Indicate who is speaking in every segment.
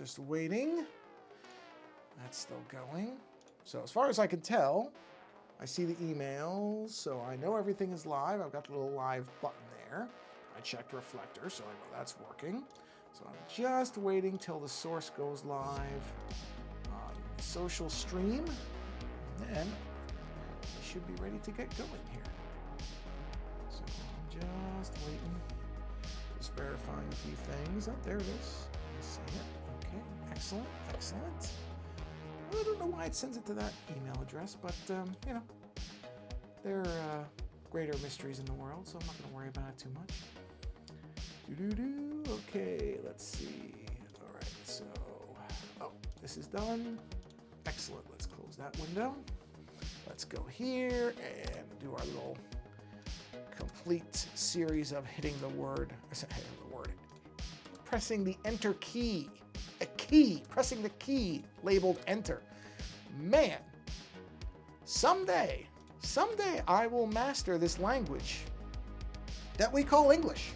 Speaker 1: just waiting. That's still going. So as far as I can tell, I see the emails, so I know everything is live. I've got the little live button there. I checked reflector, so I know that's working. So I'm just waiting till the source goes live on social stream, and then I should be ready to get going here. So I'm just waiting, just verifying a few things. Oh, there it is. I see it. Okay, excellent, excellent. I don't know why it sends it to that email address, but you know, there are greater mysteries in the world, so I'm not going to worry about it too much. Okay, let's see. All right, so, oh, this is done. Excellent. Let's close that window. Let's go here and do our little complete series of hitting the word, pressing the enter key. Pressing the key labeled enter. Man, someday I will master this language that we call English.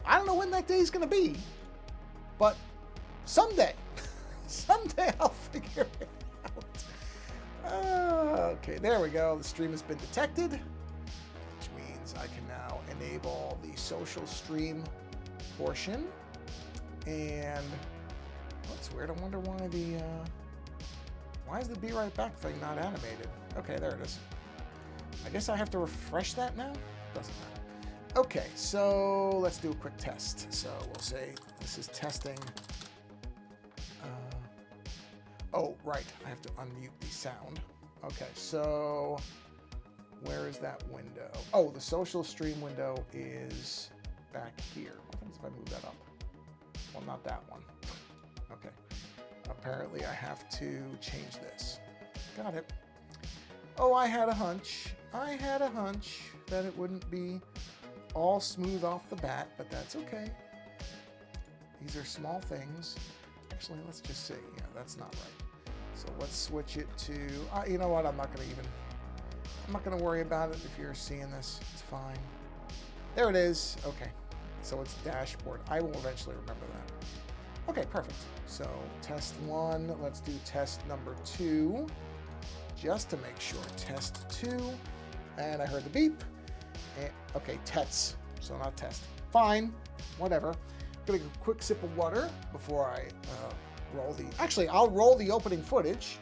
Speaker 1: I don't know when that day is going to be, but someday I'll figure it out. Okay, there we go. The stream has been detected, which means I can now enable the social stream portion. And that's weird. I wonder why is the Be Right Back thing not animated? Okay, there it is. I guess I have to refresh that now? Doesn't matter. Okay, so let's do a quick test. So we'll say this is testing. Oh, right. I have to unmute the sound. Okay, so where is that window? Oh, the social stream window is back here. What happens if I move that up? Well, not that one. Okay. Apparently I have to change this. Got it. Oh, I had a hunch. That it wouldn't be all smooth off the bat, but that's okay. These are small things. Actually, let's just say, yeah, that's not right. So let's switch it to, you know what, I'm not going to worry about it if you're seeing this. It's fine. There it is. Okay. So it's dashboard. I will eventually remember that. Okay, perfect. So test 1, let's do test number 2, just to make sure. Test 2, and I heard the beep. And, okay, tets, so not test. Fine, whatever. I'm gonna get a quick sip of water before I roll the, actually, I'll roll the opening footage,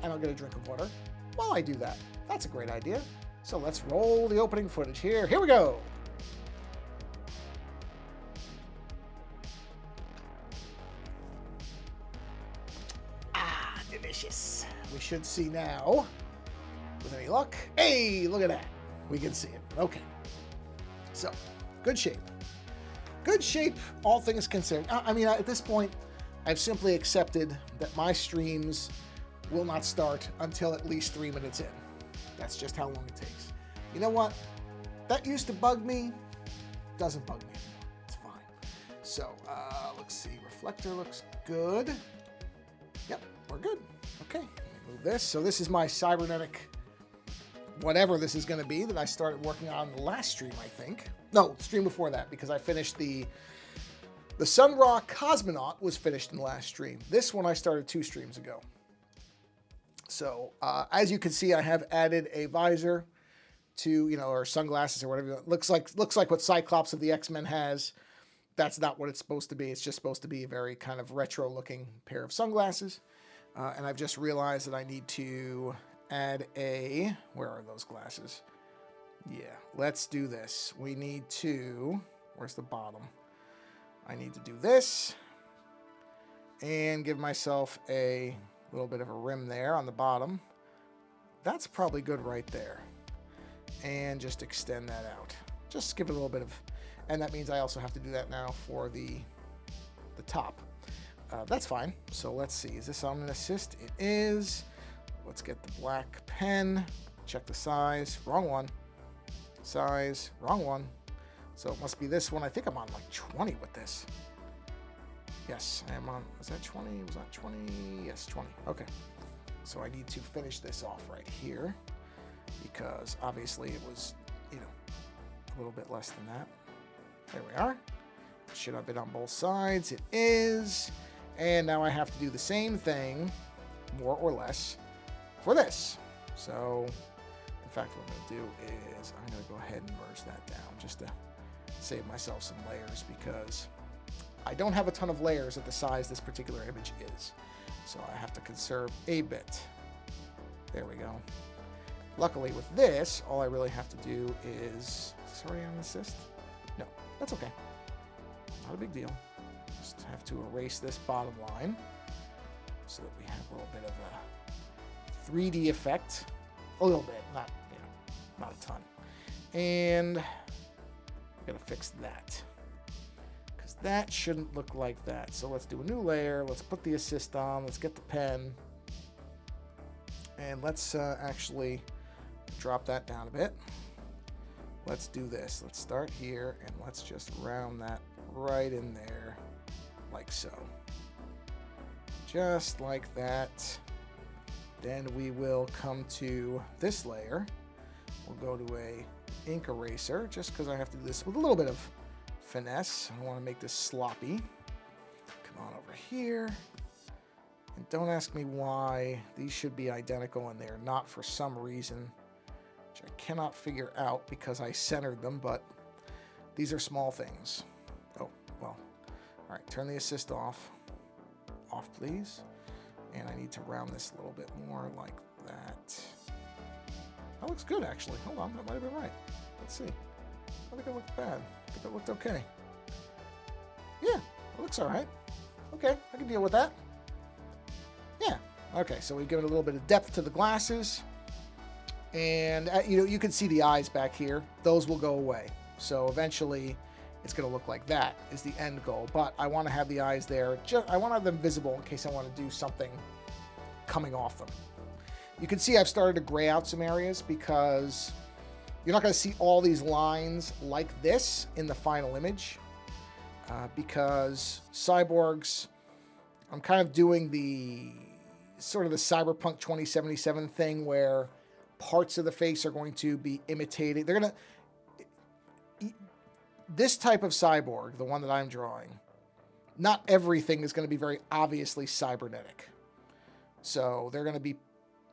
Speaker 1: and I'll get a drink of water while I do that. That's a great idea. So let's roll the opening footage here. Here we go. Delicious. We should see now, with any luck. Hey, look at that. We can see it. Okay. So, good shape. Good shape, all things considered. I mean, at this point, I've simply accepted that my streams will not start until at least 3 minutes in. That's just how long it takes. You know what? That used to bug me. Doesn't bug me anymore. It's fine. So, let's see. Reflector looks good. Yep, we're good. Okay, let me move this. So this is my cybernetic, whatever this is going to be, that I started working on the last stream, I think. No, stream before that, because I finished the Sun Ra Cosmonaut was finished in the last stream. This one I started 2 streams ago. So as you can see, I have added a visor to, you know, or sunglasses or whatever. It looks like what Cyclops of the X-Men has. That's not what it's supposed to be. It's just supposed to be a very kind of retro-looking pair of sunglasses. And I've just realized that I need to add a... Where are those glasses? Yeah, let's do this. We need to... Where's the bottom? I need to do this. And give myself a little bit of a rim there on the bottom. That's probably good right there. And just extend that out. Just give it a little bit of... And that means I also have to do that now for the top. That's fine. So let's see. Is this on an assist? It is. Let's get the black pen. Check the size. Wrong one. Size. Wrong one. So it must be this one. I think I'm on like 20 with this. Yes, I am on. Was that 20? Was that 20? Yes, 20. Okay. So I need to finish this off right here because obviously it was, you know, a little bit less than that. There we are. Should have been on both sides. It is. And now I have to do the same thing, more or less, for this. So, in fact, what I'm going to do is I'm going to go ahead and merge that down just to save myself some layers, because I don't have a ton of layers at the size this particular image is. So I have to conserve a bit. There we go. Luckily with this, all I really have to do is already on assist? No, that's okay. Not a big deal. Just have to erase this bottom line so that we have a little bit of a 3D effect. A little bit, not, you know, not a ton. And we're gonna fix that, because that shouldn't look like that. So let's do a new layer. Let's put the assist on. Let's get the pen. And let's actually drop that down a bit. Let's do this. Let's start here and let's just round that right in there, like so. Just like that. Then we will come to this layer. We'll go to a ink eraser, just because I have to do this with a little bit of finesse. I don't want to make this sloppy. Come on over here. And don't ask me why these should be identical and they're not for some reason, which I cannot figure out because I centered them, but these are small things. Oh, well. All right, turn the assist off. Off, please. And I need to round this a little bit more like that. That looks good, actually. Hold on, that might have been right. Let's see. I don't think it looked bad. I think it looked okay. Yeah, it looks all right. Okay, I can deal with that. Yeah. Okay, so we've given a little bit of depth to the glasses. And, you know, you can see the eyes back here. Those will go away. So eventually it's going to look like that is the end goal. But I want to have the eyes there. I want to have them visible in case I want to do something coming off them. You can see I've started to gray out some areas because you're not going to see all these lines like this in the final image. Because cyborgs, I'm kind of doing the sort of the Cyberpunk 2077 thing where parts of the face are going to be imitated. They're going to... This type of cyborg, the one that I'm drawing, not everything is going to be very obviously cybernetic. So they're going to be...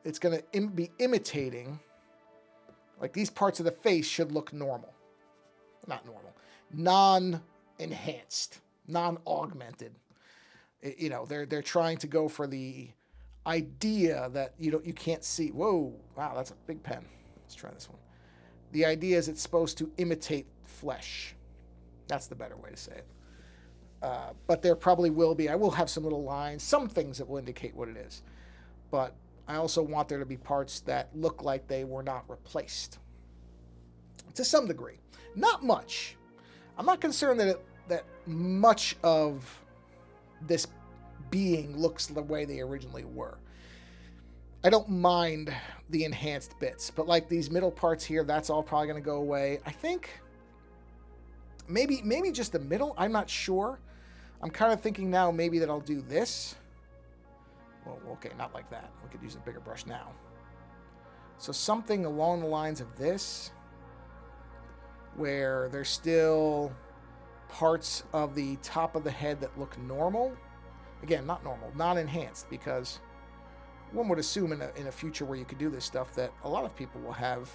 Speaker 1: It's going to be imitating... Like these parts of the face should look normal. Not normal. Non-enhanced. Non-augmented. You know, they're trying to go for the idea that you can't see. Whoa, wow, that's a big pen. Let's try this one. The idea is it's supposed to imitate flesh. That's the better way to say it. But there probably will be. I will have some little lines, some things that will indicate what it is. But I also want there to be parts that look like they were not replaced. To some degree. Not much. I'm not concerned that much of this being looks the way they originally were. I don't mind the enhanced bits, but like these middle parts here, that's all probably going to go away. I think maybe just the middle. I'm not sure. I'm kind of thinking now maybe that I'll do this. Well, okay, not like that. We could use a bigger brush now. So something along the lines of this, where there's still parts of the top of the head that look normal. Again, not normal, non-enhanced, because one would assume in a future where you could do this stuff that a lot of people will have.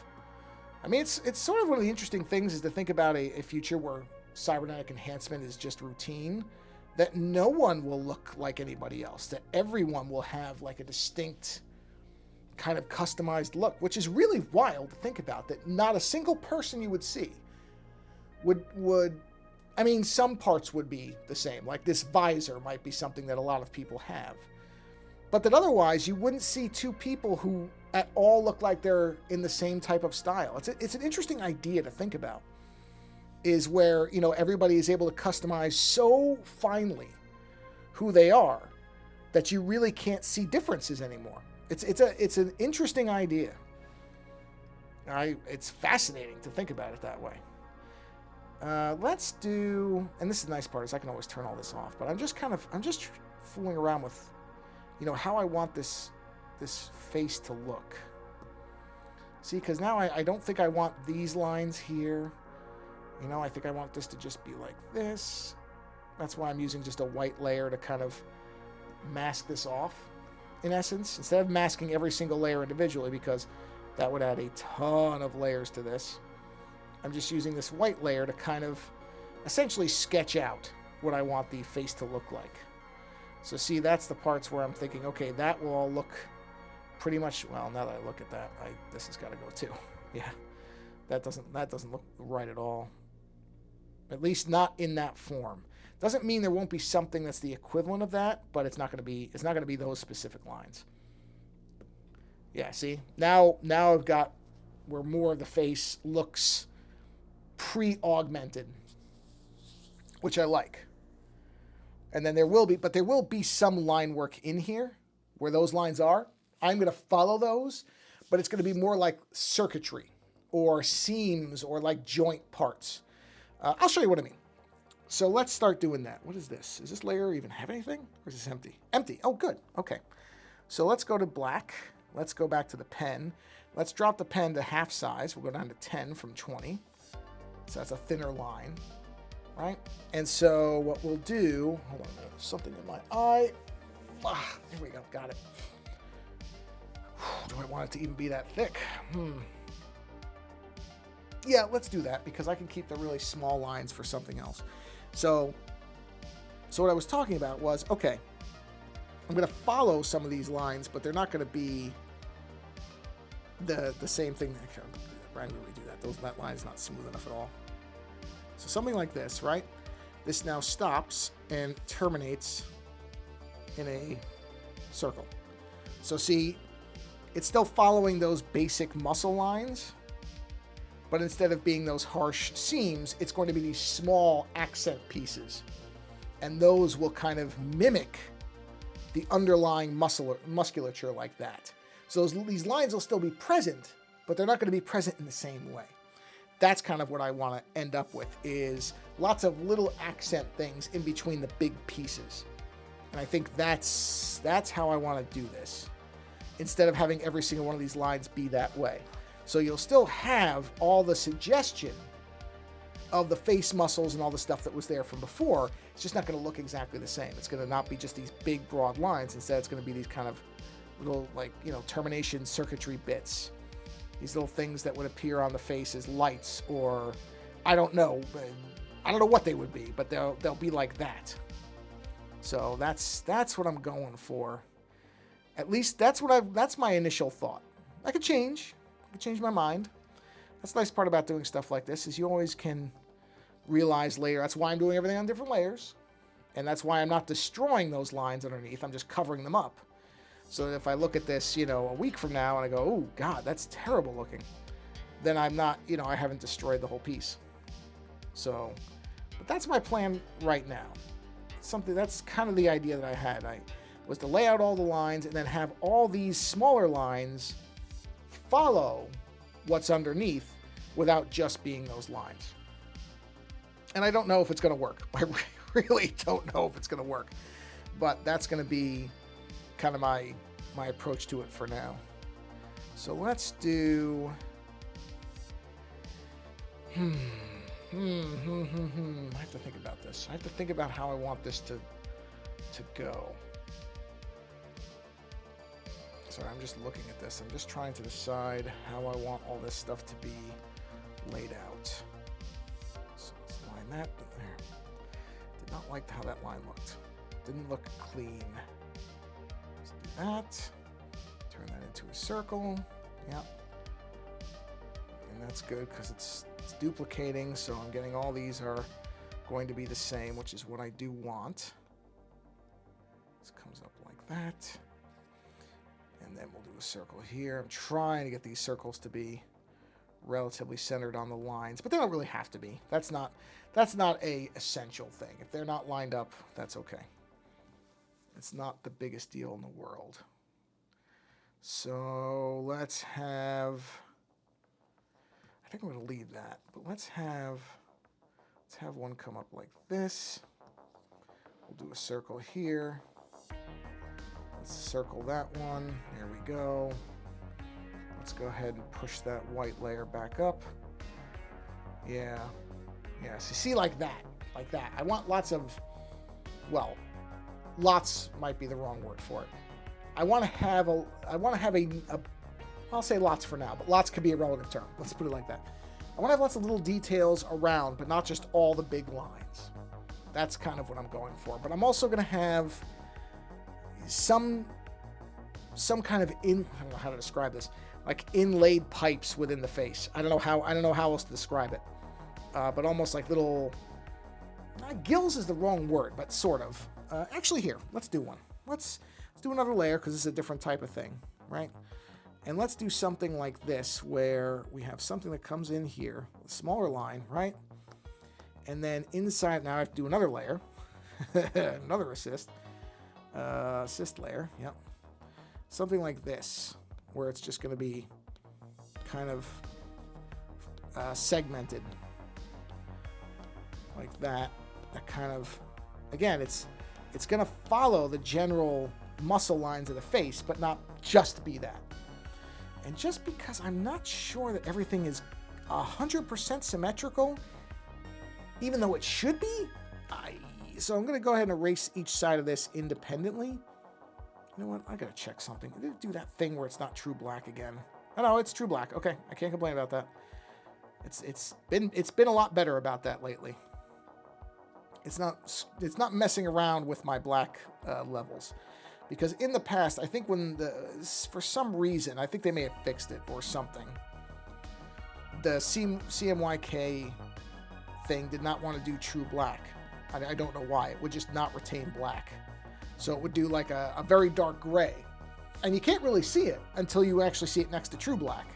Speaker 1: I mean, it's sort of one of the interesting things is to think about a future where cybernetic enhancement is just routine, that no one will look like anybody else, that everyone will have like a distinct kind of customized look, which is really wild to think about, that not a single person you would see would I mean, some parts would be the same, like this visor might be something that a lot of people have, but that otherwise you wouldn't see two people who at all look like they're in the same type of style. It's an interesting idea to think about, is where, you know, everybody is able to customize so finely who they are that you really can't see differences anymore. It's an interesting idea. It's fascinating to think about it that way. Let's do, and this is the nice part, is I can always turn all this off, but I'm just fooling around with, you know, how I want this face to look. See, because now I don't think I want these lines here. You know, I think I want this to just be like this. That's why I'm using just a white layer to kind of mask this off, in essence, instead of masking every single layer individually, because that would add a ton of layers to this. I'm just using this white layer to kind of essentially sketch out what I want the face to look like. So see, that's the parts where I'm thinking, okay, that will all look pretty much, well, now that I look at that, this has got to go too. Yeah, that doesn't look right at all. At least not in that form. Doesn't mean there won't be something that's the equivalent of that, but it's not going to be those specific lines. Yeah, see? Now I've got where more of the face looks pre-augmented, which I like. And then there will be some line work in here where those lines are. I'm going to follow those, but it's going to be more like circuitry or seams or like joint parts. I'll show you what I mean. So let's start doing that. What is this? Does this layer even have anything? Or is this empty? Empty. Oh, good. Okay. So let's go to black. Let's go back to the pen. Let's drop the pen to half size. We'll go down to 10 from 20. So that's a thinner line, right? And so what we'll do, hold on a minute, something in my eye. There we go, got it. Do I want it to even be that thick? Yeah, let's do that because I can keep the really small lines for something else. So what I was talking about was, okay, I'm going to follow some of these lines, but they're not going to be the same thing. Randomly do that. That line is not smooth enough at all. So something like this, right? This now stops and terminates in a circle. So see, it's still following those basic muscle lines, but instead of being those harsh seams, it's going to be these small accent pieces. And those will kind of mimic the underlying musculature like that. So these lines will still be present, but they're not going to be present in the same way. That's kind of what I want to end up with, is lots of little accent things in between the big pieces. And I think that's how I want to do this, instead of having every single one of these lines be that way. So you'll still have all the suggestion of the face muscles and all the stuff that was there from before. It's just not going to look exactly the same. It's going to not be just these big, broad lines. Instead, it's going to be these kind of little, like, termination circuitry bits. These little things that would appear on the face as lights, or I don't know what they would be, but they'll be like that. So that's what I'm going for. At least that's my initial thought. I could change my mind. That's the nice part about doing stuff like this, is you always can realize later. That's why I'm doing everything on different layers, and that's why I'm not destroying those lines underneath. I'm just covering them up. So that if I look at this, a week from now and I go, oh God, that's terrible looking, then I'm not, I haven't destroyed the whole piece. So, but that's my plan right now. Something that's kind of the idea that I had. Was to lay out all the lines and then have all these smaller lines follow what's underneath without just being those lines. And I don't know if it's going to work. I really don't know if it's going to work. But that's going to be kind of my approach to it for now. So let's do... I have to think about this. I have to think about how I want this to go. Sorry, I'm just looking at this. I'm just trying to decide how I want all this stuff to be laid out. So let's line that there. Did not like how that line looked. Didn't look clean. Let's do that. Turn that into a circle. Yep. And that's good because it's duplicating, so I'm getting all these are going to be the same, which is what I do want. This comes up like that. And then we'll do a circle here. I'm trying to get these circles to be relatively centered on the lines, but they don't really have to be. That's not a essential thing. If they're not lined up, that's okay. It's not the biggest deal in the world. So let's have, I think I'm going to leave that, but let's have one come up like this. We'll do a circle here. Let's circle that one. There we go. Let's go ahead and push that white layer back up. Yeah. Yeah, so see, like that. I want lots of, well, lots might be the wrong word for it. I want to have a I'll say lots for now, but lots could be a relative term. Let's put it like that. I want to have lots of little details around, but not just all the big lines. That's kind of what I'm going for. But I'm also going to have some kind of I don't know how to describe this, like inlaid pipes within the face. I don't know how else to describe it. But almost like little gills is the wrong word, but sort of. Actually, here, let's do one. Let's do another layer because this is a different type of thing, right? And let's do something like this where we have something that comes in here, a smaller line, right? And then inside, now I have to do another layer, another assist layer, yep. Something like this, where it's just going to be kind of segmented like that. That kind of, again, it's going to follow the general muscle lines of the face, but not just be that. And just because I'm not sure that everything is 100% symmetrical, even though it should be, so I'm going to go ahead and erase each side of this independently. You know what? I got to check something. Did it do that thing where it's not true black again? Oh, no, it's true black. Okay, I can't complain about that. It's been a lot better about that lately. It's not messing around with my black levels. Because in the past, I think for some reason, I think they may have fixed it or something. The CMYK thing did not want to do true black. I don't know why. It would just not retain black. So it would do like a very dark gray. And you can't really see it until you actually see it next to true black.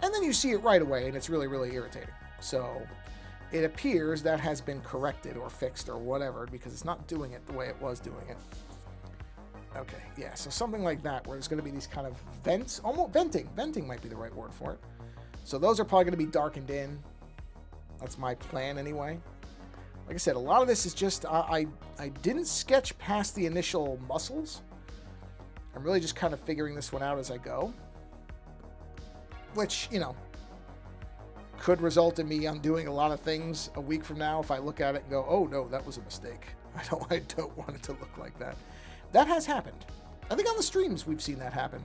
Speaker 1: And then you see it right away, and it's really, really irritating. So it appears that has been corrected or fixed or whatever, because it's not doing it the way it was doing it. Okay, yeah, so something like that, where there's going to be these kind of vents, almost venting. Venting might be the right word for it. So those are probably going to be darkened in. That's my plan anyway. Like I said, a lot of this is just, I didn't sketch past the initial muscles. I'm really just kind of figuring this one out as I go. Which, you know, could result in me undoing a lot of things a week from now if I look at it and go, oh no, that was a mistake. I don't want it to look like that. That has happened. I think on the streams we've seen that happen.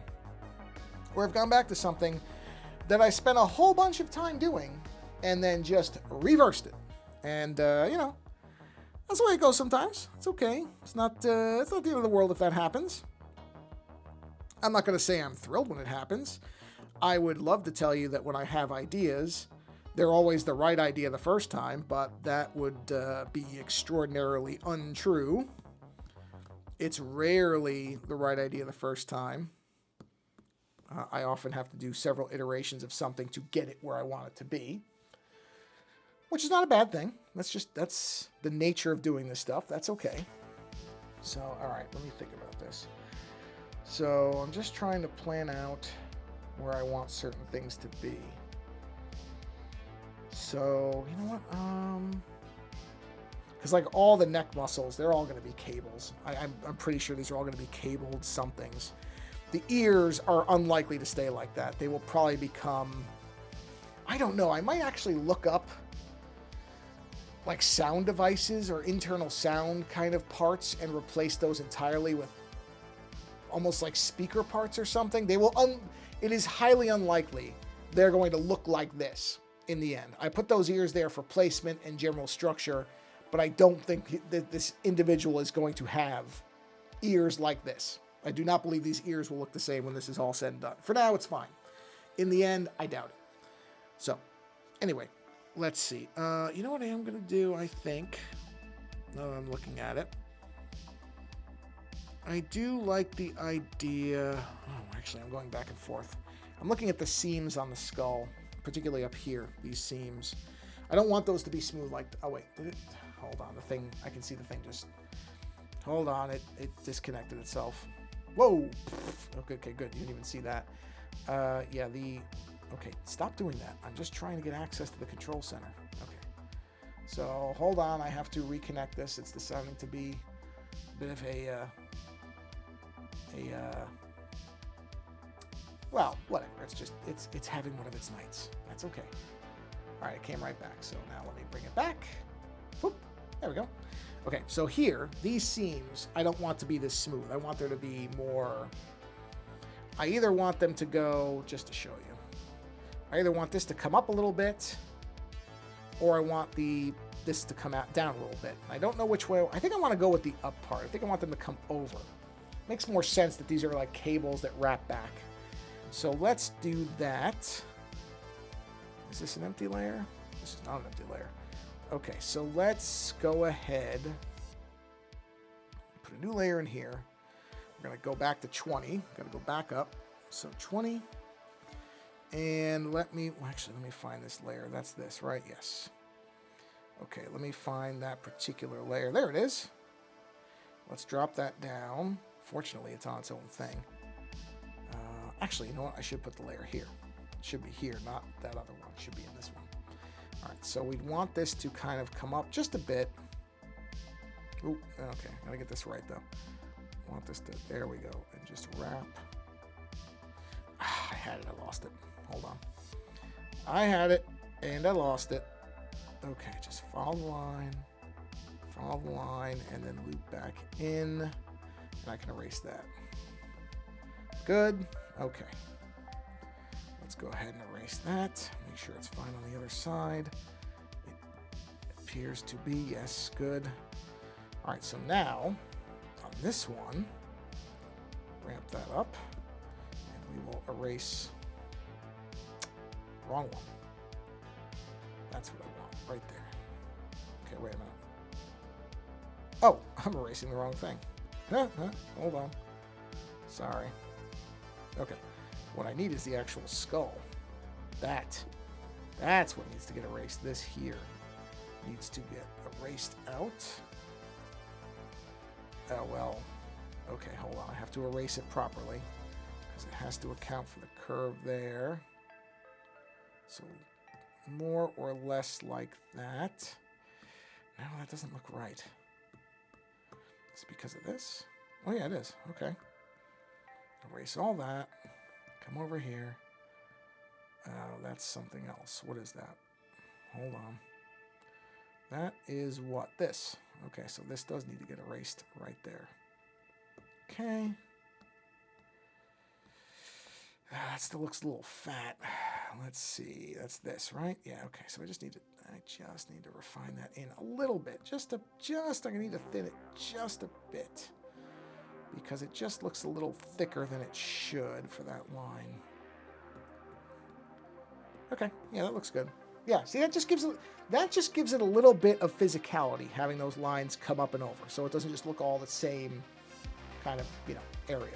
Speaker 1: Where I've gone back to something that I spent a whole bunch of time doing and then just reversed it. And, you know, that's the way it goes sometimes. It's okay. It's not the end of the world if that happens. I'm not going to say I'm thrilled when it happens. I would love to tell you that when I have ideas, they're always the right idea the first time, but that would be extraordinarily untrue. It's rarely the right idea the first time. I often have to do several iterations of something to get it where I want it to be, which is not a bad thing. That's the nature of doing this stuff. That's okay. So, all right, let me think about this. So I'm just trying to plan out where I want certain things to be. So, you know what? Because like all the neck muscles, they're all going to be cables. I'm pretty sure these are all going to be cabled somethings. The ears are unlikely to stay like that. They will probably become, I don't know, I might actually look up like sound devices or internal sound kind of parts and replace those entirely with almost like speaker parts or something. They will, it is highly unlikely they're going to look like this in the end. I put those ears there for placement and general structure, but I don't think that this individual is going to have ears like this. I do not believe these ears will look the same when this is all said and done. For now, it's fine. In the end, I doubt it. So, anyway, let's see. You know what I am going to do, I think, now that I'm looking at it? I do like the idea... Oh, actually, I'm going back and forth. I'm looking at the seams on the skull, particularly up here, these seams. I don't want those to be smooth like... Oh, wait. Hold on. The thing... I can see the thing just... Hold on. It disconnected itself. Whoa! Okay, good. You didn't even see that. Yeah, the... Okay, stop doing that. I'm just trying to get access to the control center. Okay. So, hold on. I have to reconnect this. It's deciding to be a bit of well, whatever. It's having one of its nights. That's okay. All right, it came right back. So now let me bring it back. Whoop. There we go. Okay, so here, these seams, I don't want to be this smooth. I want there to be more... I either want them to go, just to show you, I either want this to come up a little bit, or I want this to come out down a little bit. I don't know which way. I think I want to go with the up part. I think I want them to come over. Makes more sense that these are like cables that wrap back. So let's do that. Is this an empty layer? This is not an empty layer. Okay, so let's go ahead, put a new layer in here. We're going to go back to 20. Got to go back up. So 20. And well, actually, let me find this layer. That's this, right? Yes. Okay, let me find that particular layer. There it is. Let's drop that down. Fortunately, it's on its own thing. Actually, you know what? I should put the layer here. It should be here, not that other one. It should be in this one. All right, so we'd want this to kind of come up just a bit. Ooh, okay, gotta get this right though. Want this to, there we go, and just wrap. I had it, I lost it. Hold on. I had it, and I lost it. Okay, just follow the line, and then loop back in, and I can erase that. Good, okay. Let's go ahead and erase that. Make sure it's fine on the other side. It appears to be, yes, good. All right, so now, on this one, ramp that up, and we will erase, wrong one. That's what I want, right there. Okay, wait a minute. Oh, I'm erasing the wrong thing. Hold on. Sorry. Okay. What I need is the actual skull. That's what needs to get erased. This here needs to get erased out. Oh, well. Okay, hold on. I have to erase it properly because it has to account for the curve there. So more or less like that. No, that doesn't look right. Is it because of this? Oh, yeah, it is. Okay. Erase all that. Come over here. Oh, that's something else. What is that? Hold on. That is what? This. Okay, so this does need to get erased right there. Okay. That still looks a little fat. Let's see. That's this, right? Yeah, okay. So I just need to refine that in a little bit. I need to thin it just a bit. Because it just looks a little thicker than it should for that line. Okay, yeah, that looks good. Yeah, see, that just gives it a little bit of physicality, having those lines come up and over, so it doesn't just look all the same kind of, area.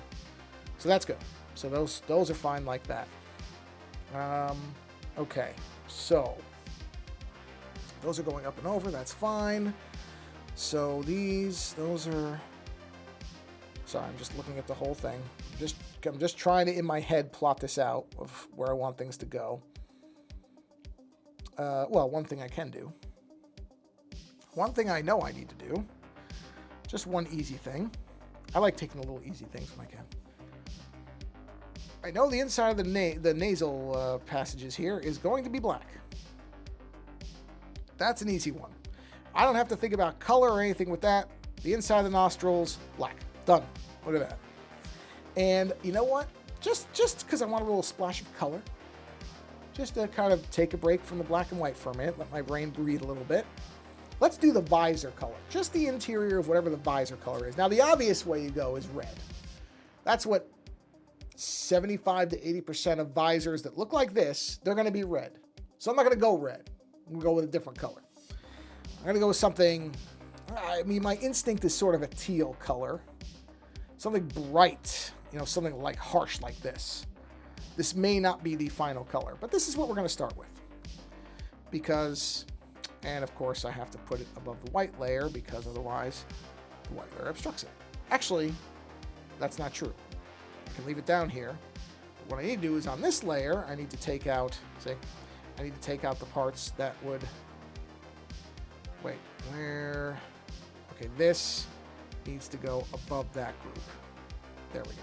Speaker 1: So that's good. So those are fine like that. Okay, so those are going up and over. That's fine. So those are. Sorry, I'm just looking at the whole thing. I'm just trying to, in my head, plot this out of where I want things to go. Well, one thing I can do. One thing I know I need to do. Just one easy thing. I like taking the little easy things when I can. I know the inside of the nasal passages here is going to be black. That's an easy one. I don't have to think about color or anything with that. The inside of the nostrils, black. Done. Look at that. And you know what? Just because I want a little splash of color, just to kind of take a break from the black and white for a minute, let my brain breathe a little bit. Let's do the visor color. Just the interior of whatever the visor color is. Now, the obvious way you go is red. That's what 75 to 80% of visors that look like this, they're going to be red. So I'm not going to go red. I'm going to go with a different color. I'm going to go with something, I mean, my instinct is sort of a teal color. Something bright, something like harsh like this. This may not be the final color, but this is what we're going to start with. Because, and of course I have to put it above the white layer because otherwise the white layer obstructs it. Actually, that's not true. I can leave it down here. But what I need to do is on this layer, I need to take out, the parts that would, this needs to go above that group. There we go.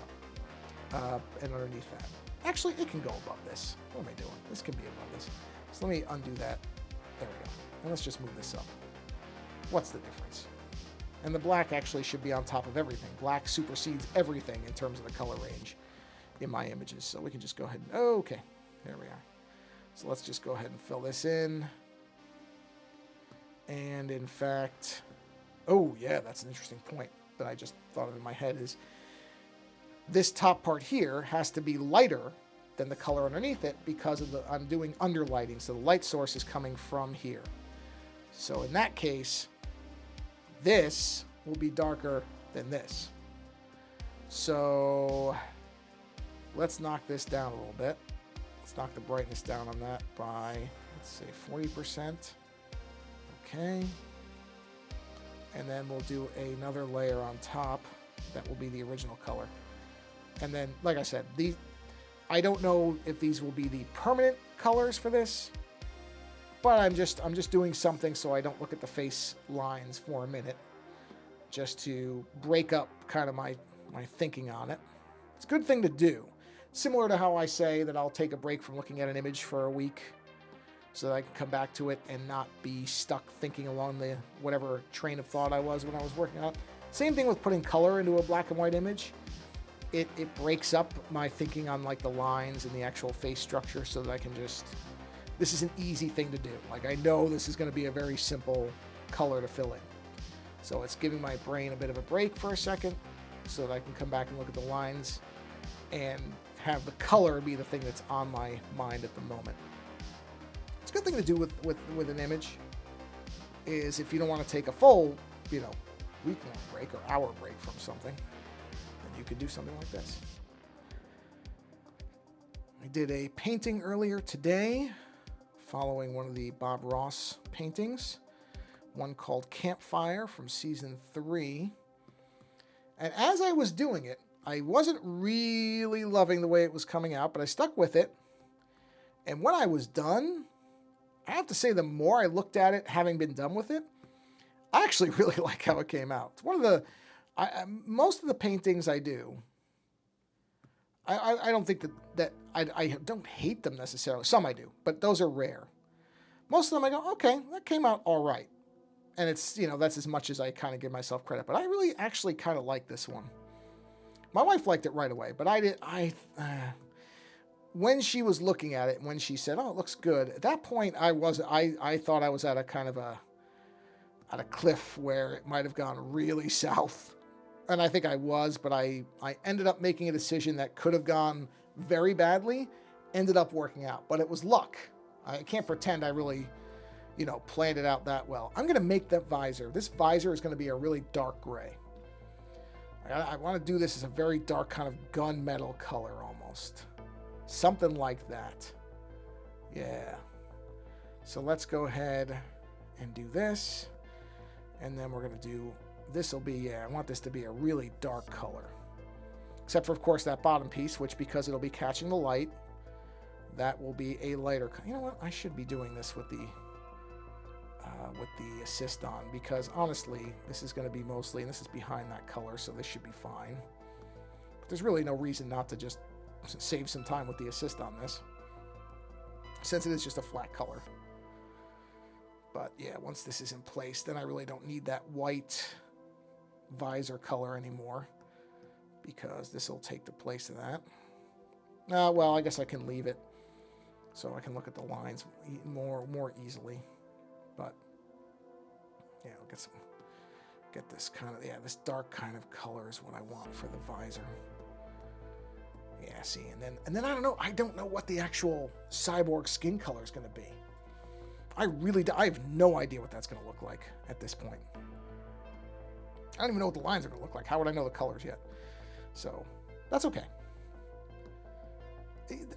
Speaker 1: And underneath that. Actually, it can go above this. What am I doing? This can be above this. So let me undo that. There we go. And let's just move this up. What's the difference? And the black actually should be on top of everything. Black supersedes everything in terms of the color range in my images. So we can just go ahead and, okay, there we are. So let's just go ahead and fill this in. And in fact, oh yeah, that's an interesting point that I just thought of in my head is this top part here has to be lighter than the color underneath it because of I'm doing underlighting. So the light source is coming from here. So in that case, this will be darker than this. So let's knock this down a little bit. Let's knock the brightness down on that by, let's say 40%. Okay. And then we'll do another layer on top. That will be the original color. And then, like I said, I don't know if these will be the permanent colors for this, but I'm just doing something so I don't look at the face lines for a minute, just to break up kind of my thinking on it. It's a good thing to do. Similar to how I say that I'll take a break from looking at an image for a week so that I can come back to it and not be stuck thinking along the whatever train of thought I was when I was working on it. Same thing with putting color into a black and white image. It breaks up my thinking on like the lines and the actual face structure so that I can just, this is an easy thing to do. Like I know this is going to be a very simple color to fill in. So it's giving my brain a bit of a break for a second so that I can come back and look at the lines and have the color be the thing that's on my mind at the moment. It's a good thing to do with an image is if you don't want to take a full, week-long break or hour break from something, then you could do something like this. I did a painting earlier today following one of the Bob Ross paintings, one called Campfire from season 3. And as I was doing it, I wasn't really loving the way it was coming out, but I stuck with it. And when I was done, I have to say the more I looked at it, having been done with it, I actually really like how it came out. It's one of the, most of the paintings I do, I don't think that I don't hate them necessarily. Some I do, but those are rare. Most of them I go, okay, that came out all right. And it's, that's as much as I kind of give myself credit. But I really actually kind of like this one. My wife liked it right away, but when she was looking at it, when she said, "Oh, it looks good," at that point, I thought I was at a kind of at a cliff where it might have gone really south, and I think I was, but I ended up making a decision that could have gone very badly, ended up working out, but it was luck. I can't pretend I really, planned it out that well. I'm gonna make that visor. This visor is gonna be a really dark gray. I want to do this as a very dark kind of gunmetal color almost. Something like that. Yeah. So let's go ahead and do this. And then we're going to do, this will be, I want this to be a really dark color. Except for, of course, that bottom piece, which because it'll be catching the light, that will be a lighter color. You know what? I should be doing this with the assist on, because honestly this is going to be mostly, and this is behind that color, so this should be fine. But there's really no reason not to just save some time with the assist on this, since it is just a flat color. But yeah, once this is in place, then I really don't need that white visor color anymore, because this will take the place of that. Well, I guess I can leave it so I can look at the lines more easily. But yeah, I'll get this kind of, this dark kind of color is what I want for the visor. Yeah, see, and then I don't know what the actual cyborg skin color is going to be. I have no idea what that's going to look like at this point. I don't even know what the lines are going to look like. How would I know the colors yet? So that's okay.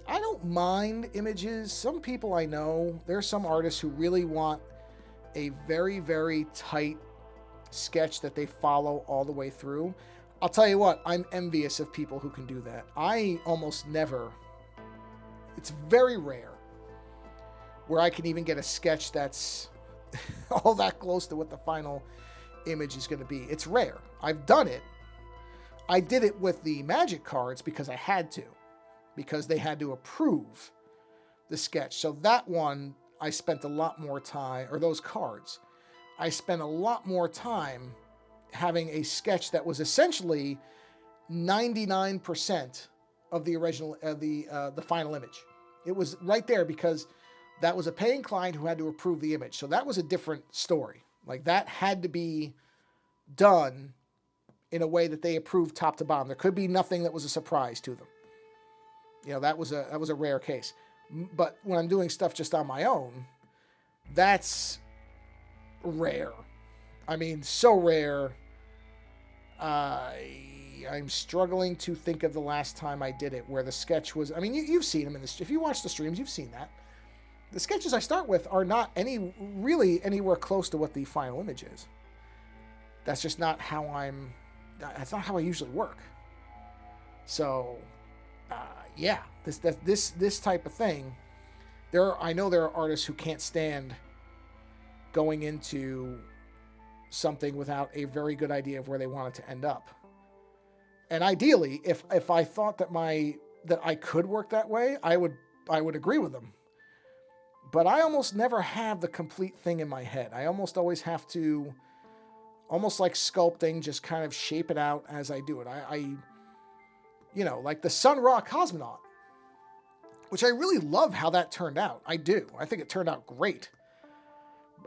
Speaker 1: I don't mind images. Some people I know, there's some artists who really want a very, very tight sketch that they follow all the way through. I'll tell you what, I'm envious of people who can do that. I almost never, it's very rare where I can even get a sketch that's all that close to what the final image is going to be. It's rare. I've done it. I did it with the magic cards because I had to, because they had to approve the sketch. So that one, I spent a lot more time, or those cards, I spent a lot more time having a sketch that was essentially 99% of the original, the final image. It was right there because that was a paying client who had to approve the image. So that was a different story. Like that had to be done in a way that they approved top to bottom. There could be nothing that was a surprise to them. You know, that was a rare case. But when I'm doing stuff just on my own, that's rare. I mean, so rare. I'm struggling to think of the last time I did it where the sketch was. I mean, you've seen them in this. If you watch the streams, you've seen that. The sketches I start with are not really anywhere close to what the final image is. That's just not how that's not how I usually work. So, yeah, this type of thing. I know there are artists who can't stand going into something without a very good idea of where they want it to end up. And ideally, if I thought that I could work that way, I would agree with them. But I almost never have the complete thing in my head. I almost always have to, almost like sculpting, just kind of shape it out as I do it. You know, like the Sun Ra cosmonaut, which I really love how that turned out. I do. I think it turned out great.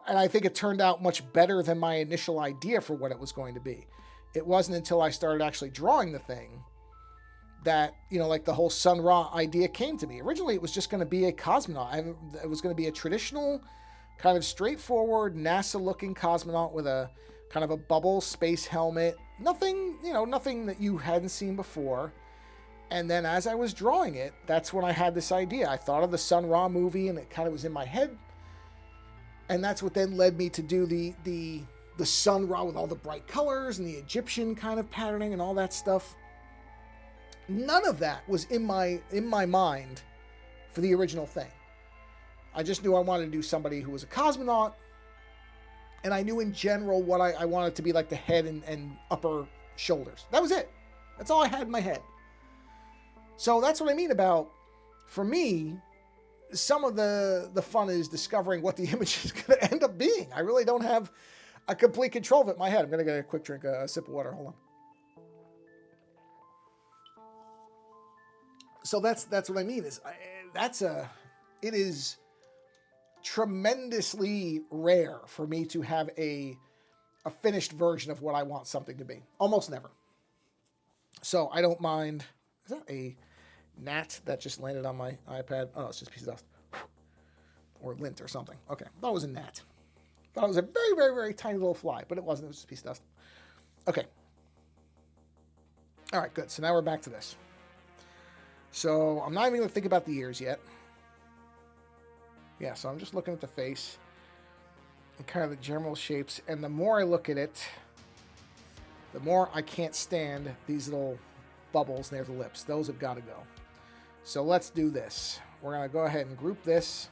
Speaker 1: And I think it turned out much better than my initial idea for what it was going to be. It wasn't until I started actually drawing the thing that, you know, like the whole Sun Ra idea came to me. Originally, it was just going to be a cosmonaut. It was going to be a traditional, kind of straightforward NASA-looking cosmonaut with a kind of a bubble space helmet. Nothing that you hadn't seen before. And then as I was drawing it, that's when I had this idea. I thought of the Sun Ra movie, and it kind of was in my head. And that's what then led me to do the Sun Ra with all the bright colors and the Egyptian kind of patterning and all that stuff. None of that was in my mind for the original thing. I just knew I wanted to do somebody who was a cosmonaut, and I knew in general what I wanted to be like the head and upper shoulders. That was it. That's all I had in my head. So that's what I mean about, for me, some of the fun is discovering what the image is going to end up being. I really don't have a complete control of it in my head. I'm going to get a quick drink, a sip of water. Hold on. So that's what I mean. It is tremendously rare for me to have a finished version of what I want something to be. Almost never. So I don't mind. Is that a gnat that just landed on my iPad? Oh, it's just a piece of dust. Or lint or something. Okay. I thought it was a gnat. I thought it was a very, very, very tiny little fly, but it wasn't. It was just a piece of dust. Okay. All right, good. So now we're back to this. So I'm not even going to think about the ears yet. Yeah, so I'm just looking at the face and kind of the general shapes. And the more I look at it, the more I can't stand these little bubbles near the lips. Those have got to go. So let's do this. We're going to go ahead and group this.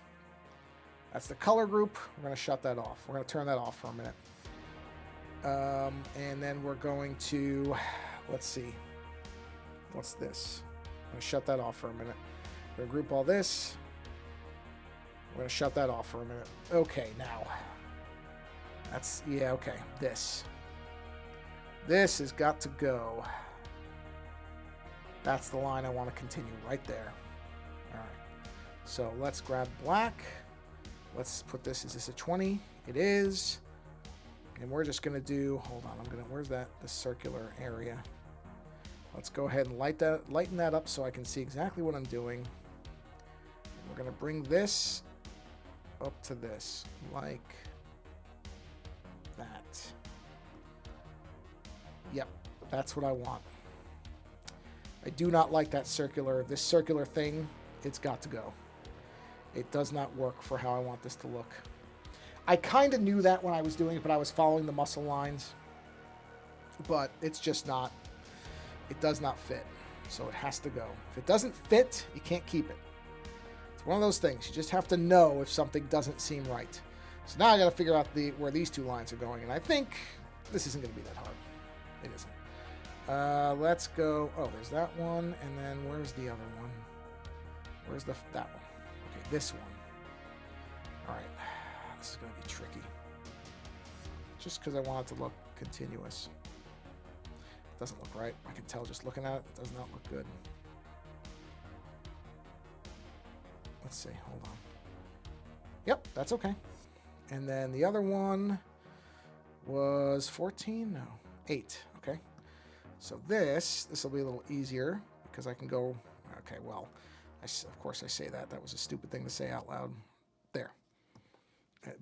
Speaker 1: That's the color group. We're going to shut that off. We're going to turn that off for a minute. And then we're going to, let's see. What's this? I'm going to shut that off for a minute. We're going to group all this. We're going to shut that off for a minute. Okay, now. That's, yeah, okay. This has got to go. That's the line I want to continue right there. All right. So let's grab black. Let's put this, is this a 20? It is. And we're just going to do, hold on, where's that, the circular area? Let's go ahead and lighten that up so I can see exactly what I'm doing. And we're going to bring this up to this, like that. Yep, that's what I want. I do not like this circular thing. It's got to go. It does not work for how I want this to look. I kind of knew that when I was doing it, but I was following the muscle lines. But it's just not, it does not fit. So it has to go. If it doesn't fit, you can't keep it. It's one of those things. You just have to know if something doesn't seem right. So now I got to figure out where these two lines are going. And I think this isn't going to be that hard. It isn't. Let's go. Oh, there's that one. And then where's the other one? Where's that one? Okay, this one. All right. This is going to be tricky. just because I want it to look continuous. It doesn't look right. I can tell just looking at it, it does not look good. Let's see, hold on. Yep, that's okay. And then the other one was 14? No, 8, okay. So this will be a little easier because I can go, okay, well, of course I say that. That was a stupid thing to say out loud. There.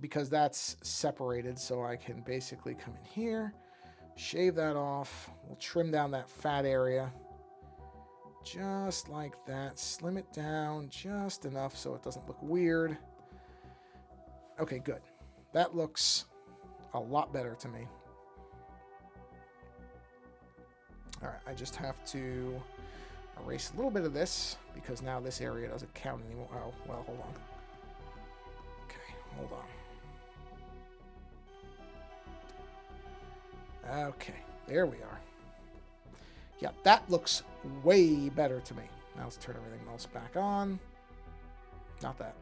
Speaker 1: Because that's separated, so I can basically come in here, shave that off. We'll trim down that fat area. Just like that. Slim it down just enough so it doesn't look weird. Okay, good. That looks a lot better to me. All right, I just have to erase a little bit of this because now this area doesn't count anymore. Oh, well, hold on. Okay, hold on. Okay, there we are. Yeah, that looks way better to me. Now let's turn everything else back on. Not that.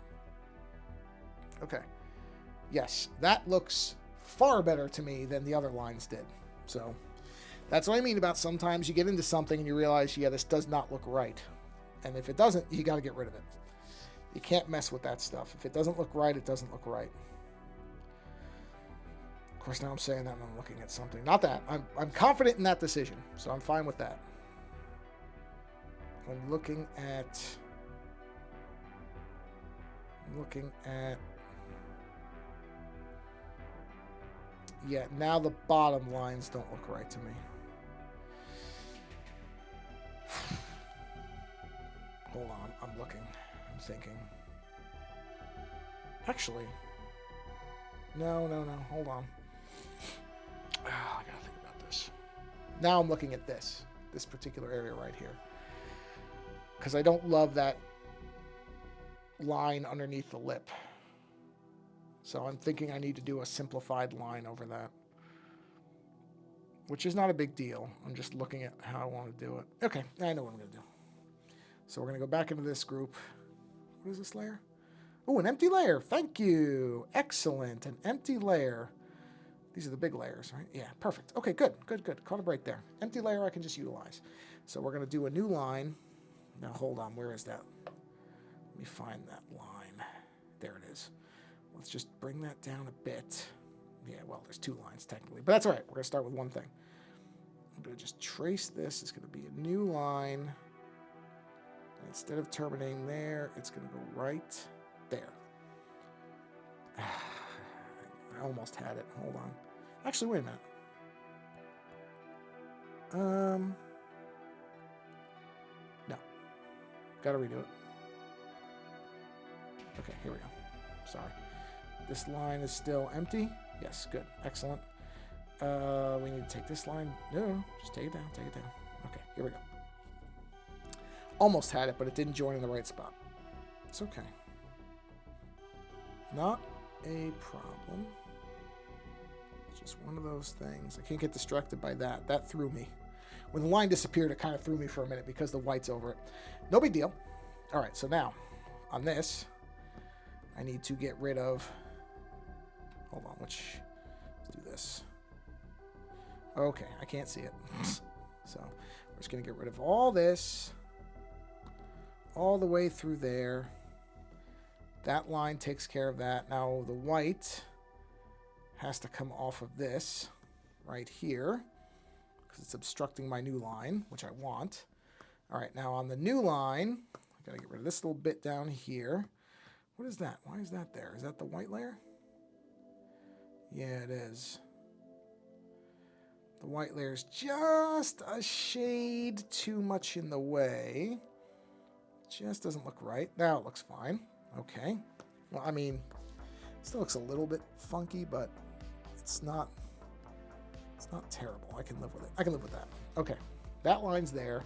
Speaker 1: Okay. Yes, that looks far better to me than the other lines did. So that's what I mean about sometimes you get into something and you realize, yeah, this does not look right. And if it doesn't, you got to get rid of it. You can't mess with that stuff. If it doesn't look right, it doesn't look right. Of course, now I'm saying that and I'm looking at something. Not that. I'm confident in that decision, so I'm fine with that. I'm looking at... Yeah, now the bottom lines don't look right to me. Hold on, I'm looking. I'm thinking. Actually, no, hold on. Oh, I gotta think about this. Now I'm looking at this particular area right here. Because I don't love that line underneath the lip. So I'm thinking I need to do a simplified line over that. Which is not a big deal. I'm just looking at how I want to do it. Okay, I know what I'm going to do. So we're going to go back into this group. What is this layer? Oh, an empty layer. Thank you. Excellent. An empty layer. These are the big layers, right? Yeah, perfect. Okay, good. Caught a break there. Empty layer I can just utilize. So we're going to do a new line. Now, hold on. Where is that? Let me find that line. There it is. Let's just bring that down a bit. Yeah, well, there's 2 lines technically, but that's all right. We're going to start with one thing. I'm going to just trace this. It's going to be a new line. And instead of terminating there, it's going to go right there. I almost had it. Hold on. Actually, wait a minute. No. Got to redo it. Okay, here we go. Sorry. This line is still empty. Yes, good. Excellent. We need to take this line. No, just take it down. Okay, here we go. Almost had it, but it didn't join in the right spot. It's okay. Not a problem. It's just one of those things. I can't get distracted by that. That threw me. When the line disappeared, it kind of threw me for a minute because the white's over it. No big deal. All right, so now on this, I need to get rid of... Hold on, let's do this. Okay, I can't see it. So we're just going to get rid of all this. All the way through there. That line takes care of that. Now the white has to come off of this right here because it's obstructing my new line, which I want. All right, now on the new line, I got to get rid of this little bit down here. What is that? Why is that there? Is that the white layer? Yeah, it is. The white layer is just a shade too much in the way. Just doesn't look right. Now it looks fine. Okay. Well, I mean, it still looks a little bit funky, but it's not terrible. I can live with it. I can live with that. Okay. That line's there.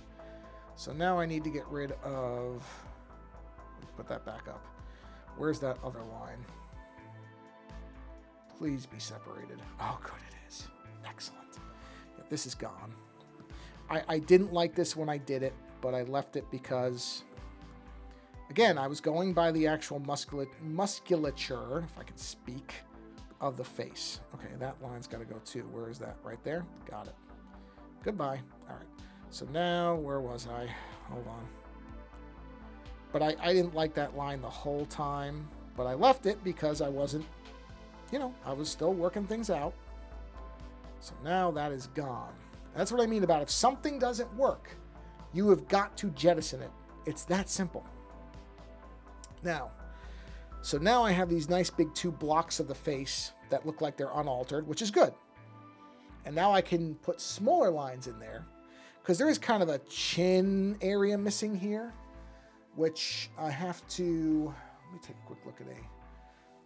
Speaker 1: So now I need to get rid of... Put that back up. Where's that other line? Please be separated. Oh, good, it is. Excellent. Yeah, this is gone. I didn't like this when I did it, but I left it because, again, I was going by the actual musculature, if I can speak. of the face. Okay, that line's got to go too. Where is that? Right there? Got it. Goodbye. All right. So now, where was I? Hold on. But I didn't like that line the whole time. But I left it because I wasn't, I was still working things out. So now that is gone. That's what I mean about if something doesn't work, you have got to jettison it. It's that simple. Now, so now I have these nice big 2 blocks of the face that look like they're unaltered, which is good. And now I can put smaller lines in there because there is kind of a chin area missing here, which I have to, let me take a quick look at let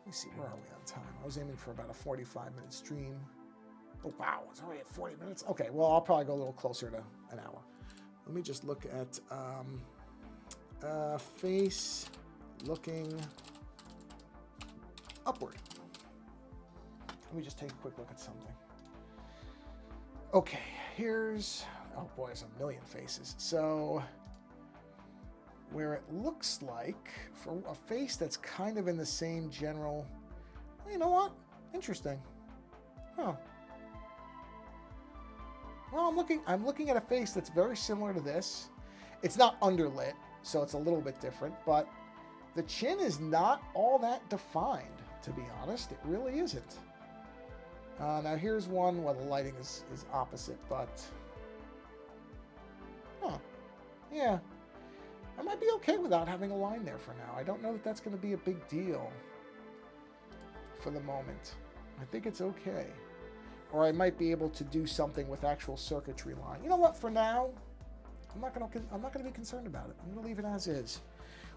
Speaker 1: me see, where are we on time? I was aiming for about a 45-minute stream. Oh, wow, it's already at 40 minutes. Okay, well, I'll probably go a little closer to an hour. Let me just look at face looking upward. Let me just take a quick look at something. Okay, here's, oh boy, there's a million faces. So where it looks like for a face that's kind of in the same general, well, you know what? Interesting. Huh. Well, I'm looking at a face that's very similar to this. It's not underlit, so it's a little bit different, but the chin is not all that defined, to be honest. It really isn't. Now here's one where the lighting is opposite, but yeah. I might be okay without having a line there for now. I don't know that that's going to be a big deal for the moment. I think it's okay. Or I might be able to do something with actual circuitry line. You know what? For now, I'm not going to be concerned about it. I'm going to leave it as is.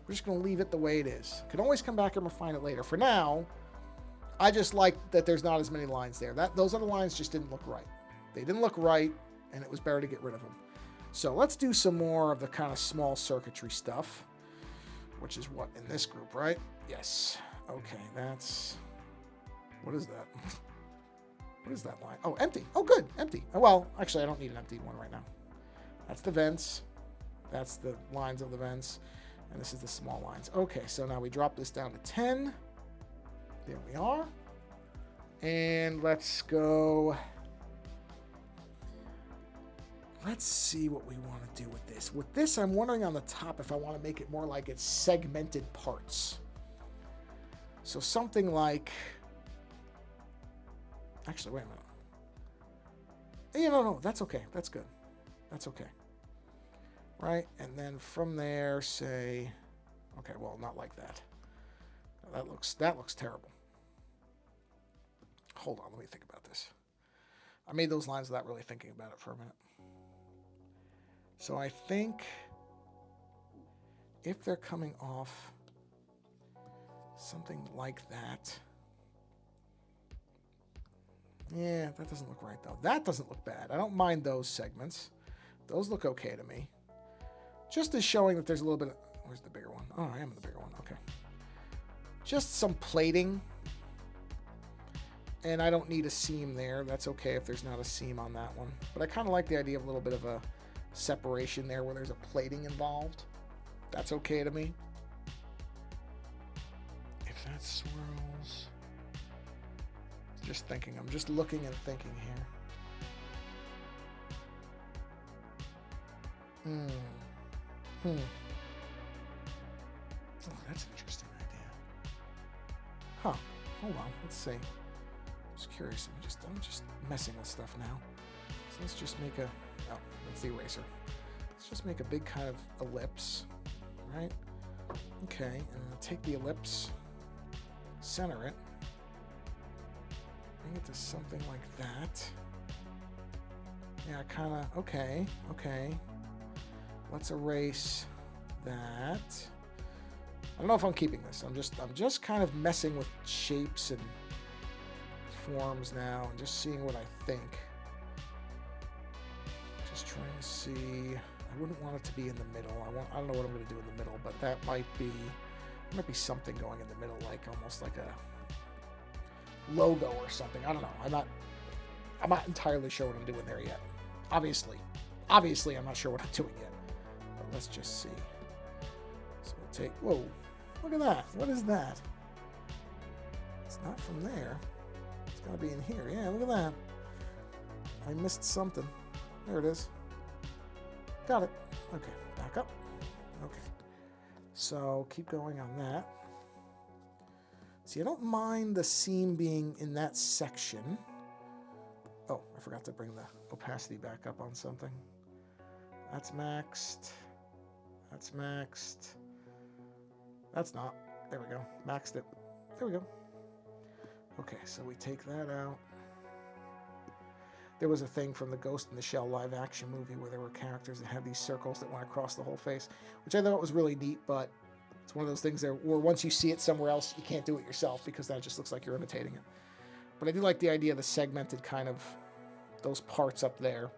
Speaker 1: We're just going to leave it the way it is. Could always come back and refine it later. For now, I just like that there's not as many lines there. Those other lines just didn't look right. They didn't look right, and it was better to get rid of them. So let's do some more of the kind of small circuitry stuff, which is what in this group, right? Yes. Okay, that's... What is that? What is that line? Oh, empty. Oh, good. Empty. Oh, well, actually, I don't need an empty one right now. That's the vents. That's the lines of the vents. And this is the small lines. Okay, so now we drop this down to 10. There we are. And let's go... Let's see what we want to do with this. With this, I'm wondering on the top if I want to make it more like it's segmented parts. So something like... Actually, wait a minute. No, that's okay. That's good. That's okay. Right? And then from there, say... Okay, well, not like that. That looks terrible. Hold on, let me think about this. I made those lines without really thinking about it for a minute. So I think if they're coming off something like that, yeah, that doesn't look right though. That doesn't look bad. I don't mind those segments. Those look okay to me. Just as showing that there's a little bit of, where's the bigger one? Oh, I am in the bigger one, okay. Just some plating. And I don't need a seam there. That's okay if there's not a seam on that one. But I kind of like the idea of a little bit of a separation there where there's a plating involved. That's okay to me. If that swirls... Just thinking. I'm just looking and thinking here. Oh, that's an interesting idea. Huh. Hold on. Let's see. Just curious. I'm just messing with stuff now. So let's just make a... Oh, that's the eraser. Let's just make a big kind of ellipse, right? Okay, and I'll take the ellipse, center it, bring it to something like that. Yeah, kind of, okay. Let's erase that. I don't know if I'm keeping this. I'm just kind of messing with shapes and forms now and just seeing what I think. Just trying to see. I wouldn't want it to be in the middle. I don't know what I'm going to do in the middle, but that might be something going in the middle, like almost like a logo or something. I don't know. I'm not entirely sure what I'm doing there yet. Obviously, I'm not sure what I'm doing yet. But let's just see. So we'll take. Whoa! Look at that. What is that? It's not from there. gotta be in here. Yeah, look at that. I missed something. There it is. Got it. Okay, back up. Okay. So keep going on that. See, I don't mind the seam being in that section. Oh, I forgot to bring the opacity back up on something. That's maxed. That's maxed. That's not. There we go. Maxed it. There we go. Okay, so we take that out. There was a thing from the Ghost in the Shell live action movie where there were characters that had these circles that went across the whole face, which I thought was really neat, but it's one of those things there where once you see it somewhere else, you can't do it yourself because that just looks like you're imitating it. But I do like the idea of the segmented kind of those parts up there.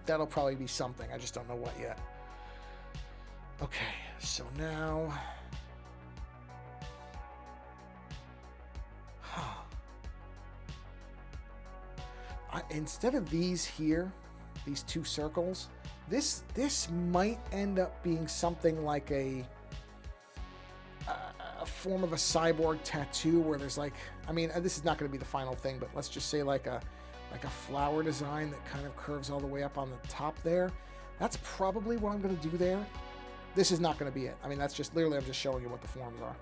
Speaker 1: That'll probably be something. I just don't know what yet. Okay, so now... instead of these here, these two circles, this might end up being something like a form of a cyborg tattoo where there's like, I mean, this is not going to be the final thing, but let's just say like a flower design that kind of curves all the way up on the top there. That's probably what I'm going to do there. This is not going to be it. I mean, that's just literally, I'm just showing you what the forms are.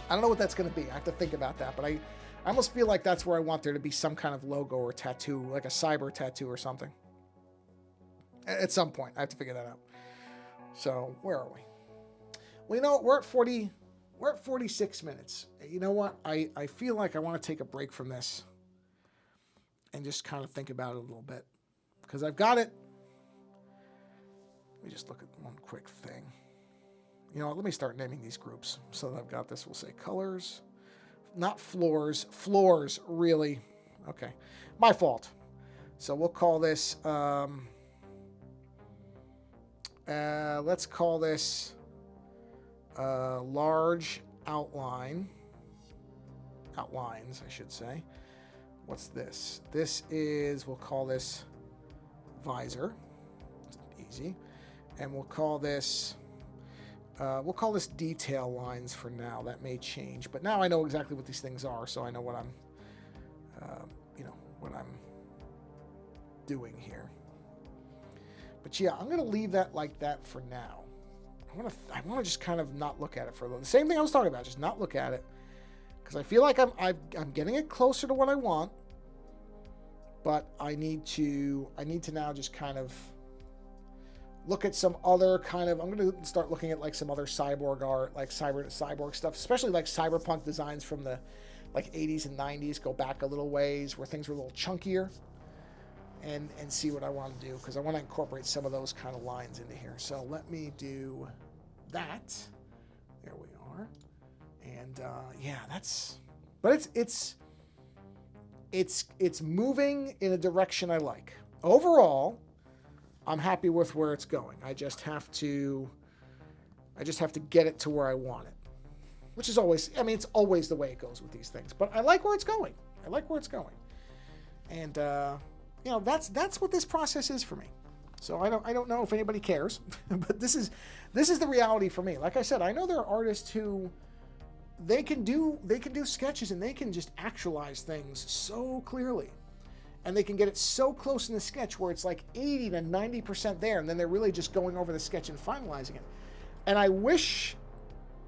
Speaker 1: I don't know what that's going to be. I have to think about that, but I almost feel like that's where I want there to be some kind of logo or tattoo, like a cyber tattoo or something. At some point, I have to figure that out. So, where are we? Well, you know what? We're at 46 minutes. You know what? I feel like I want to take a break from this and just kind of think about it a little bit. Because I've got it. Let me just look at one quick thing. You know what? Let me start naming these groups. So that I've got this. We'll say colors. Not floors. Floors, really. Okay. My fault. So we'll call this... let's call this large outline. Outlines, I should say. What's this? This is, we'll call this visor. It's easy. And we'll call this detail lines for now. That may change, but now I know exactly what these things are, so I know what I'm, what I'm doing here. But yeah, I'm gonna leave that like that for now. I want to just kind of not look at it for a little. The same thing I was talking about, just not look at it, because I feel like I'm getting it closer to what I want. But I need to now just kind of look at some other kind of. I'm going to start looking at like some other cyborg art, like cyborg stuff, especially like cyberpunk designs from the like 80s and 90s. Go back a little ways where things were a little chunkier. And see what I want to do, because I want to incorporate some of those kind of lines into here. So let me do that. There we are. And yeah, that's. But it's moving in a direction I like. Overall, I'm happy with where it's going. I just have to get it to where I want it, which is always. I mean, it's always the way it goes with these things. But I like where it's going. And. That's what this process is for me. So I don't know if anybody cares, but this is the reality for me. Like I said, I know there are artists who they can do sketches and they can just actualize things so clearly, and they can get it so close in the sketch where it's like 80 to 90% there, and then they're really just going over the sketch and finalizing it. And I wish,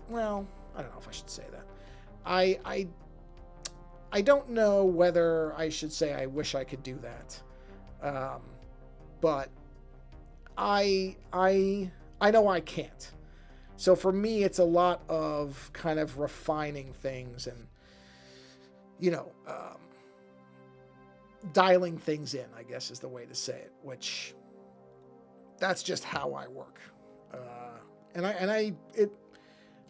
Speaker 1: well, I don't know if I should say that. I don't know whether I should say I wish I could do that, but I know I can't. So for me, it's a lot of kind of refining things and, dialing things in, I guess is the way to say it, which that's just how I work. I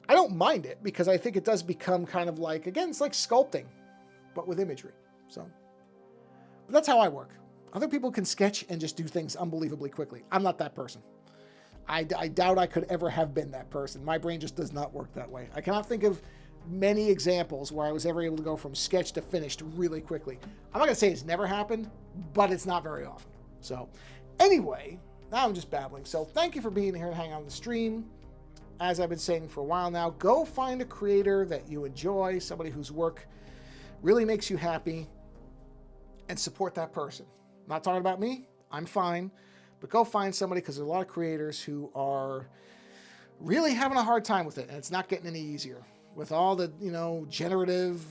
Speaker 1: don't mind it, because I think it does become kind of like, again, it's like sculpting, but with imagery. So, but that's how I work. Other people can sketch and just do things unbelievably quickly. I'm not that person. I doubt I could ever have been that person. My brain just does not work that way. I cannot think of many examples where I was ever able to go from sketch to finished really quickly. I'm not going to say it's never happened, but it's not very often. So anyway, now I'm just babbling. So thank you for being here and hanging on the stream. As I've been saying for a while now, go find a creator that you enjoy, somebody whose work really makes you happy, and support that person. I'm not talking about me. I'm fine. But go find somebody, because there's a lot of creators who are really having a hard time with it, and it's not getting any easier. With all the, generative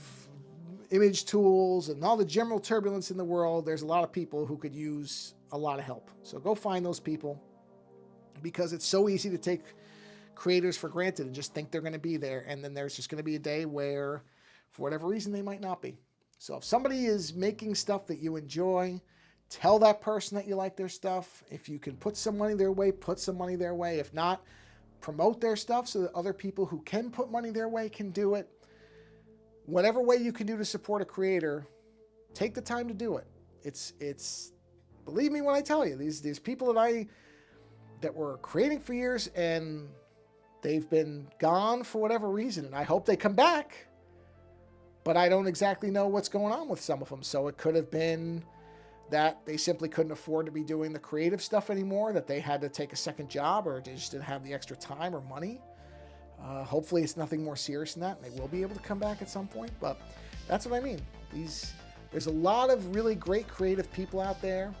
Speaker 1: image tools and all the general turbulence in the world, there's a lot of people who could use a lot of help. So go find those people, because it's so easy to take creators for granted and just think they're going to be there. And then there's just going to be a day where, for whatever reason, they might not be. So if somebody is making stuff that you enjoy, tell that person that you like their stuff. If you can put some money their way, put some money their way. If not, promote their stuff so that other people who can put money their way can do it. Whatever way you can do to support a creator, take the time to do it. It's believe me when I tell you, these people that were creating for years, and they've been gone for whatever reason, and I hope they come back. But I don't exactly know what's going on with some of them. So it could have been that they simply couldn't afford to be doing the creative stuff anymore, that they had to take a second job, or they just didn't have the extra time or money. Hopefully it's nothing more serious than that, and they will be able to come back at some point. But that's what I mean. There's a lot of really great creative people out there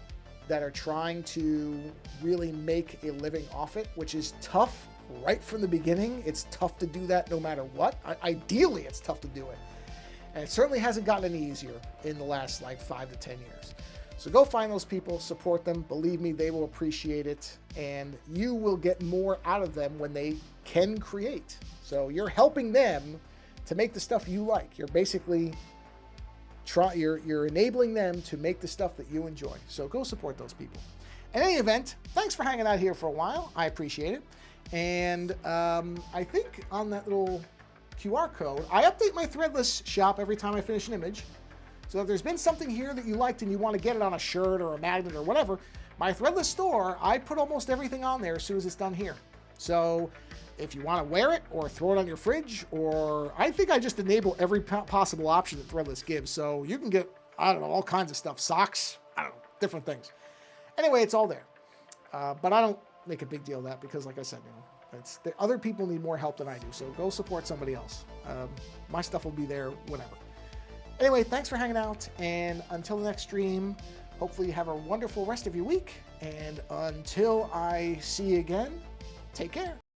Speaker 1: that are trying to really make a living off it, which is tough right from the beginning. It's tough to do that no matter what. Ideally, it's tough to do it. And it certainly hasn't gotten any easier in the last 5 to 10 years. So go find those people, support them. Believe me, they will appreciate it, and you will get more out of them when they can create. So you're helping them to make the stuff you like. You're basically you're enabling them to make the stuff that you enjoy. So go support those people. In any event, thanks for hanging out here for a while. I appreciate it. And I think on that little QR code, I update my Threadless shop every time I finish an image. So if there's been something here that you liked and you want to get it on a shirt or a magnet or whatever, my Threadless store, I put almost everything on there as soon as it's done here. So if you want to wear it or throw it on your fridge, or I think I just enable every possible option that Threadless gives. So you can get, I don't know, all kinds of stuff, socks, I don't know, different things. Anyway, it's all there. But I don't make a big deal of that, because like I said, the other people need more help than I do. So go support somebody else. My stuff will be there whenever. Anyway, thanks for hanging out, and until the next stream, hopefully you have a wonderful rest of your week, and until I see you again, take care.